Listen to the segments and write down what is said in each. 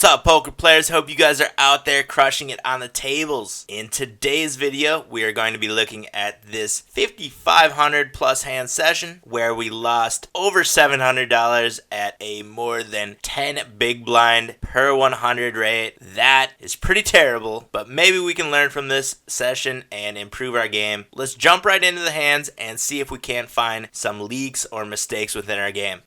up, poker players? Hope you guys are out there crushing it on the tables. In today's video, we are going to be looking at this 5,500 plus hand session where we lost over $700 at a more than 10 big blind per 100 rate. That is pretty terrible, but maybe we can learn from this session and improve our game. Let's jump right into the hands and see if we can't find some leaks or mistakes within our game.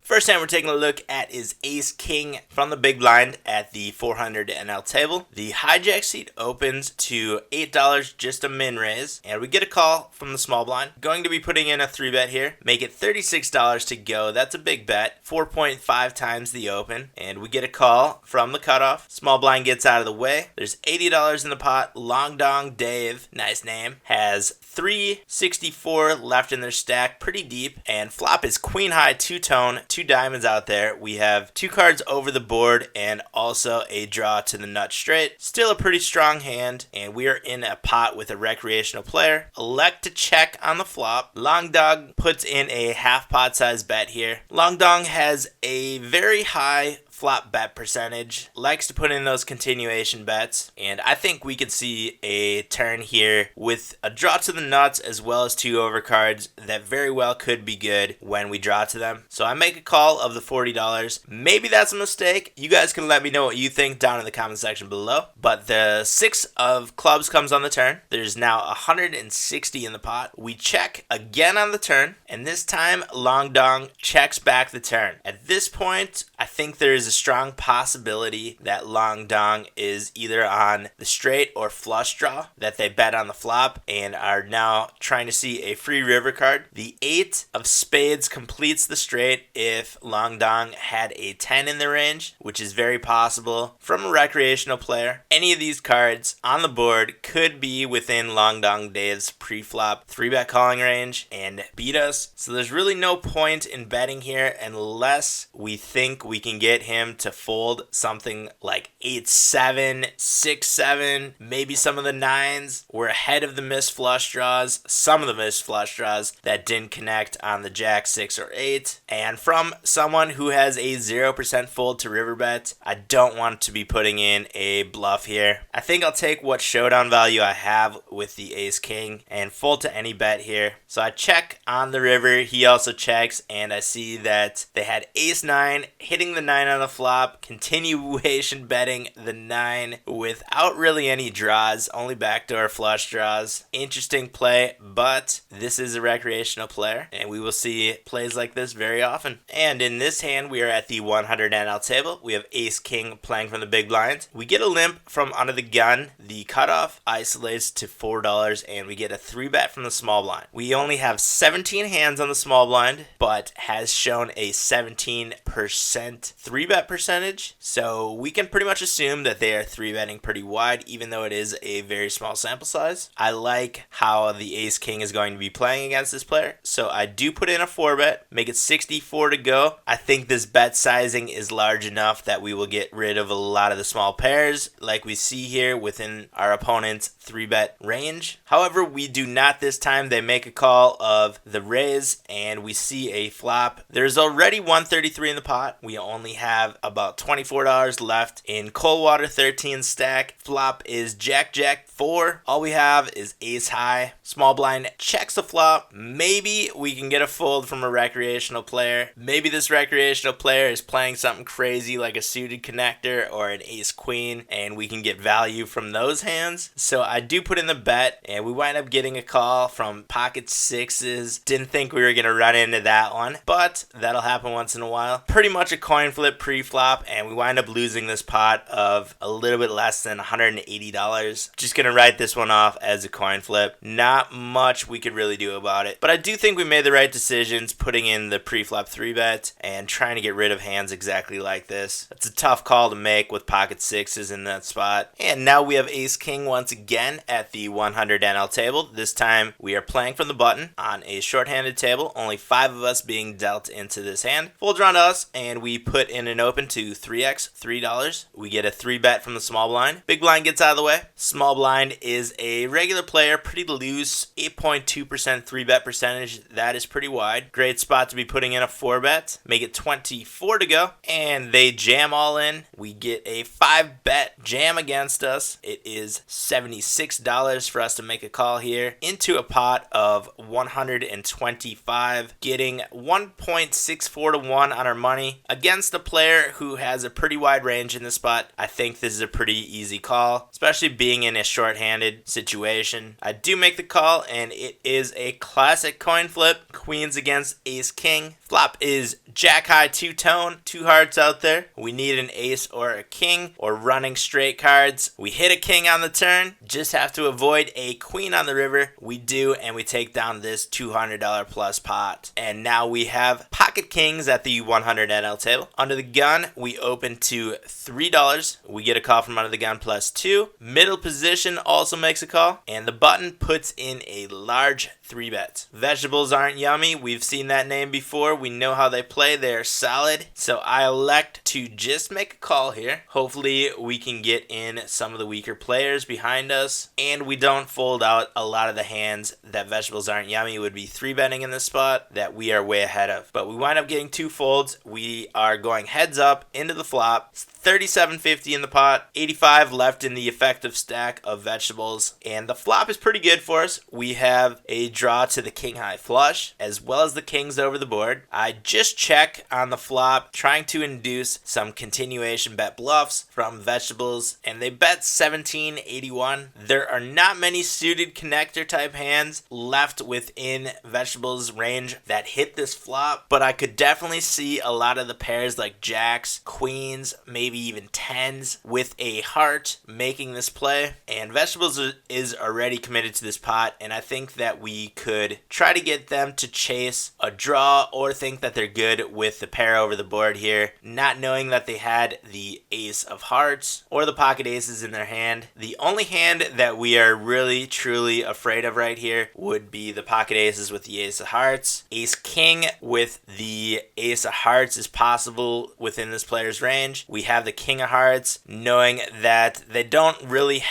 First hand we're taking a look at is Ace King from the big blind at the 400 NL table. The hijack seat opens to $8, just a min raise, and we get a call from the small blind. Going to be putting in a 3-bet here, make it $36 to go. That's a big bet, 4.5 times the open, and we get a call from the cutoff. Small blind gets out of the way. There's $80 in the pot. Long Dong Dave, nice name, has 364 left in their stack, pretty deep, and flop is queen high two-tone, 2 diamonds out there. We have 2 cards over the board and also a draw to the nut straight. Still a pretty strong hand, and we are in a pot with a recreational player. Elect to check on the flop. Long Dong puts in a half pot size bet here. Long Dong has a very high flop bet percentage, likes to put in those continuation bets, and I think we could see a turn here with a draw to the nuts as well as 2 overcards that very well could be good when we draw to them. So I make a call of the $40. Maybe that's a mistake. You guys can let me know what you think down in the comment section below. But the 6 of clubs comes on the turn. There's now 160 in the pot. We check again on the turn, and this time Long Dong checks back the turn. At this point, I think there is a strong possibility that Long Dong is either on the straight or flush draw, that they bet on the flop and are now trying to see a free river card. The 8 of spades completes the straight if Long Dong had a 10 in the range, which is very possible from a recreational player. Any of these cards on the board could be within Long Dong Dave's pre-flop 3-bet calling range and beat us. So there's really no point in betting here unless we think we can get him to fold something like 8-7, 6-7, maybe some of the 9s. We're ahead of the missed flush draws, some of the missed flush draws that didn't connect on the jack, 6, or 8. And from someone who has a 0% fold to river bet, I don't want to be putting in a bluff here. I think I'll take what showdown value I have with the Ace King and fold to any bet here. So I check on the river, he also checks, and I see that they had Ace 9 hitting the 9 on the flop, continuation betting the 9 without really any draws, only backdoor flush draws. Interesting play, but this is a recreational player, and we will see plays like this very often. And in this hand, we are at the 100 NL table. We have Ace King playing from the big blind. We get a limp from under the gun. The cutoff isolates to $4, and we get a 3-bet from the small blind. We only have 17 hands on the small blind, but has shown a 17% 3-bet percentage, so we can pretty much assume that they are 3-betting pretty wide, even though it is a very small sample size. I like how the Ace King is going to be playing against this player, so I do put in a 4-bet, make it 64 to go. I think this bet sizing is large enough that we will get rid of a lot of the small pairs like we see here within our opponent's 3-bet range. However, we do not this time. They make a call of the raise, and we see a flop. There's already 133 in the pot. We only have about $24 left in Coldwater 13 stack. Flop is Jack 4. All we have is Ace High. Small blind checks the flop. Maybe we can get a fold from a recreational player. Maybe this recreational player is playing something crazy like a suited connector or an Ace Queen, and we can get value from those hands. So I do put in the bet, and we wind up getting a call from pocket 6s. Didn't think we were going to run into that one, but that'll happen once in a while. Pretty much a coin flip pre-flop, and we wind up losing this pot of a little bit less than $180. Just gonna write this one off as a coin flip. Not much we could really do about it, but I do think we made the right decisions putting in the pre-flop 3-bet and trying to get rid of hands exactly like this. It's a tough call to make with pocket 6s in that spot. And now we have Ace King once again at the 100 NL table. This time we are playing from the button on a short-handed table, only 5 of us being dealt into this hand. Folds around to us, and we put in an open to 3x, $3. We get a 3-bet from the small blind. Big blind gets out of the way. Small blind is a regular player, pretty loose deuce, 8.2% 3-bet percentage. That is pretty wide. Great spot to be putting in a 4-bet. Make it 24 to go, and they jam all in. We get a 5-bet jam against us. It is $76 for us to make a call here into a pot of 125, getting 1.64 to 1 on our money against a player who has a pretty wide range in the spot. I think this is a pretty easy call, especially being in a shorthanded situation. I do make the call, and it is a classic coin flip. Queens against ace king. Flop is jack high two-tone, 2 hearts out there. We need an ace or a king or running straight cards. We hit a king on the turn, just have to avoid a queen on the river. We do, and we take down this $200 plus pot. And now we have pocket kings at the 100 NL table. Under the gun, we open to $3. We get a call from under the gun plus 2. Middle position also makes a call, and the button puts in a large 3-bet. Vegetables aren't yummy. We've seen that name before. We know how they play. They're solid. So I elect to just make a call here. Hopefully we can get in some of the weaker players behind us, and we don't fold out a lot of the hands that vegetables aren't yummy would be 3-betting in this spot that we are way ahead of. But we wind up getting 2 folds. We are going heads up into the flop. $37.50 in the pot, 85 left in the effective stack of vegetables, and the flop is pretty good for us. We have a draw to the king high flush as well as the kings over the board. I just check on the flop, trying to induce some continuation bet bluffs from vegetables, and they bet 1781. There are not many suited connector type hands left within vegetables range that hit this flop, but I could definitely see a lot of the pairs like jacks, queens, maybe even 10s with a heart making this play, and vegetables is already committed to this pot, and I think that we could try to get them to chase a draw or think that they're good with the pair over the board here, not knowing that they had the ace of hearts or the pocket aces in their hand. The only hand that we are really truly afraid of right here would be the pocket aces with the ace of hearts. Ace king with the ace of hearts is possible within this player's range. We have the king of hearts, knowing that they don't really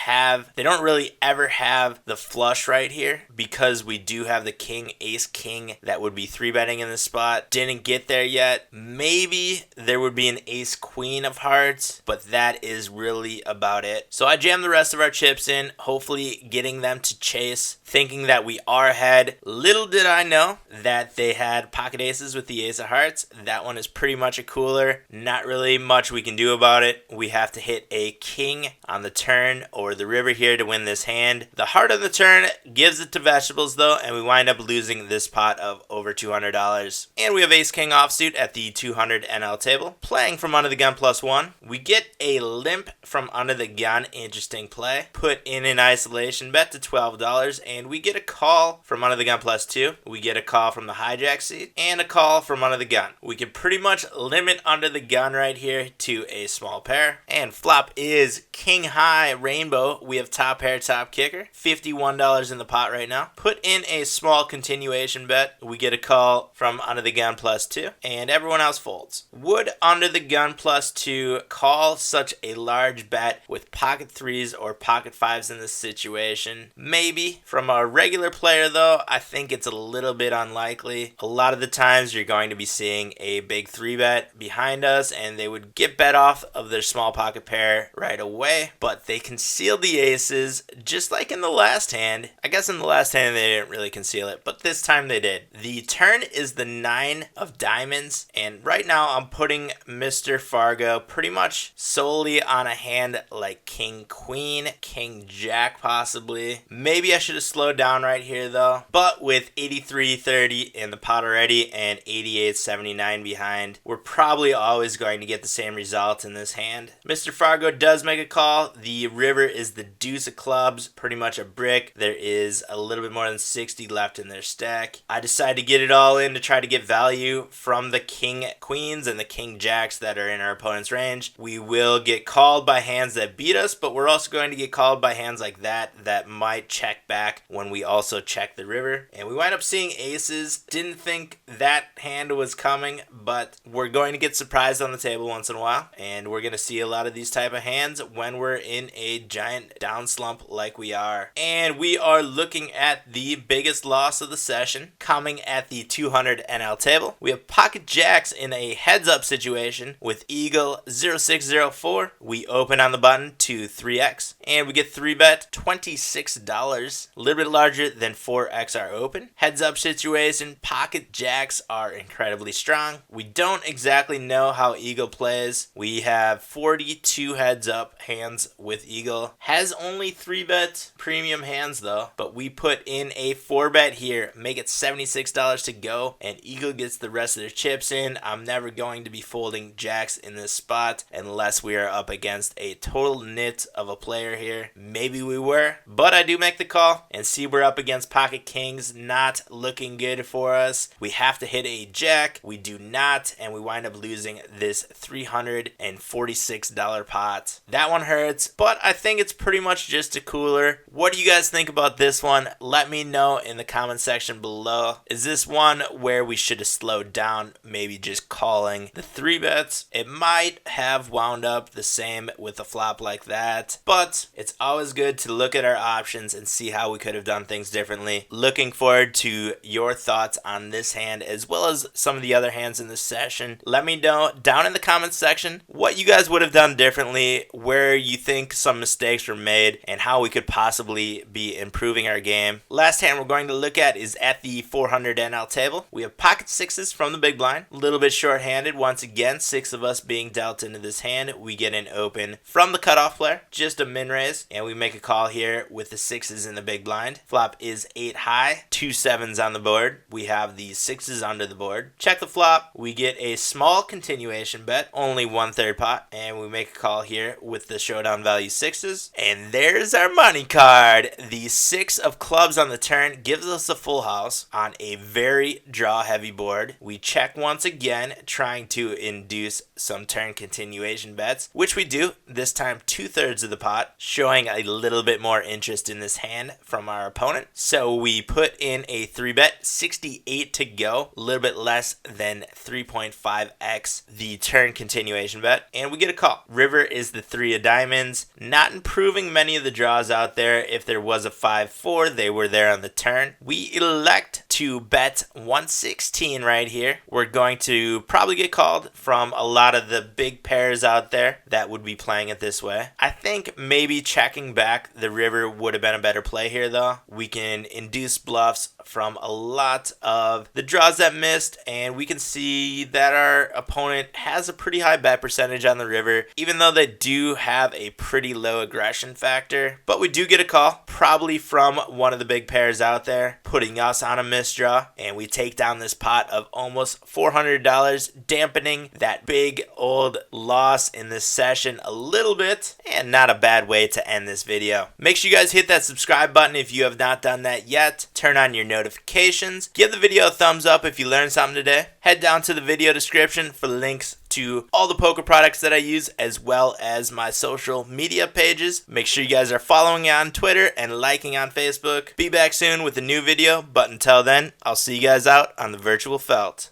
ever have the flush right here, because we do have the king ace king that would be 3-betting in this spot. Didn't get there yet. Maybe there would be an ace queen of hearts, but that is really about it. So I jam the rest of our chips in, hopefully getting them to chase, thinking that we are ahead. Little did I know that they had pocket aces with the ace of hearts. That one is pretty much a cooler. Not really much we can do about it. We have to hit a king on the turn or the river here to win this hand. The heart on the turn gives it to vegetables though, and we wind up losing this pot of over $200. And we have ace king offsuit at the 200 NL table, playing from under the gun plus 1. We get a limp from under the gun, interesting play. Put in an isolation bet to $12, and we get a call from under the gun plus 2. We get a call from the hijack seat and a call from under the gun. We can pretty much limit under the gun right here to a small pair, and flop is king high rainbow. We have top pair, top kicker, $51 in the pot right now. Put in a small continuation bet. We get a call from under the gun plus 2, and everyone else folds. Would under the gun plus 2 call such a large bet with pocket 3s or pocket 5s in this situation? Maybe. From a regular player though, I think it's a little bit unlikely. A lot of the times you're going to be seeing a big 3-bet behind us, and they would get bet off of their small pocket pair right away, but they concealed the aces just like in the last hand. I guess in the last hand they didn't really conceal it, but this time they did. The turn is the 9 of diamonds, and right now I'm putting Mr. Fargo pretty much solely on a hand like king queen, king jack possibly. Maybe I should have slowed down right here though, but with 83.30 in the pot already and 88.79 behind, we're probably always going to get the same result in this hand. Mr. Fargo does make a call. The river is the deuce of clubs, pretty much a brick. There is a little bit more than 60 left in their stack. I decided to get it all in to try to get value from the king queens and the king jacks that are in our opponent's range. We will get called by hands that beat us, but we're also going to get called by hands like that might check back when we also check the river. And we wind up seeing ace aces. Didn't think that hand was coming, but we're going to get surprised on the table once in a while, and we're going to see a lot of these type of hands when we're in a giant down slump like we are. And we are looking at the biggest loss of the session coming at the 200 NL table. We have pocket jacks in a heads up situation with Eagle 0604. We open on the button to 3x, and we get 3-bet $26, a little bit larger than 4x our open. Heads up situation, pocket jacks are incredibly strong. We don't exactly know how Eagle plays. We have 42 heads up hands with Eagle. Has only 3-bet premium hands though, but we put in a 4-bet here, make it $76 to go, and Eagle gets the rest of their chips in. I'm never going to be folding jacks in this spot unless we are up against a total nit of a player here. Maybe we were, but I do make the call and see we're up against pocket kings. Not looking good for us. We have to hit a jack. We do not, and we wind up losing this $346 pot. That one hurts, but I think it's pretty much just a cooler. What do you guys think about this one? Let me know in the comment section below. Is this one where we should have slowed down, maybe just calling the 3-bets? It might have wound up the same with a flop like that, but it's always good to look at our options and see how we could have done things differently. Looking forward to your thoughts on this hand as well as some of the other hands in this session. Let me know down in the comments section what you guys would have done differently, where you think some mistakes were made, and how we could possibly be improving our game. Last hand we're going to look at is at the 400 NL table. We have pocket sixes from the big blind. A little bit short-handed once again, 6 of us being dealt into this hand. We get an open from the cutoff player, just a min raise, and we make a call here with the 6s in the big blind. Flop is 8 high, 2 7s on the board. We have the 6s under the board. Check the flop. We get a small continuation bet, only 1/3 pot, and we make a call here with the showdown value 6s. And there's our money card. The 6 of clubs on the turn gives us a full house on a very draw heavy board. We check once again, trying to induce some turn continuation bets, which we do, this time 2/3 of the pot, showing a little bit more interest in this hand from our opponent. So we put in a 3-bet, 68 to go, a little bit less than 3.5x the turn continuation bet, and we get a call. River is the 3 of diamonds, not improving many of the draws out there. If there was a 5-4, they were there on the turn. We elect to bet 116 right here. We're going to probably get called from a lot of the big pairs out there that would be playing it this way. I think maybe checking back the river would have been a better play here though. We can induce bluffs from a lot of the draws that missed, and we can see that our opponent has a pretty high bet percentage on the river, even though they do have a pretty low aggression factor. But we do get a call, probably from one of the big pairs out there, putting us on a misdraw, and we take down this pot of almost $400, dampening that big old loss in this session a little bit, and not a bad way to end this video. Make sure you guys hit that subscribe button if you have not done that yet. Turn on your notifications. Give the video a thumbs up if you learned something today. Head down to the video description for links to all the poker products that I use, as well as my social media pages. Make sure you guys are following me on Twitter and liking on Facebook. Be back soon with a new video, but until then, I'll see you guys out on the virtual felt.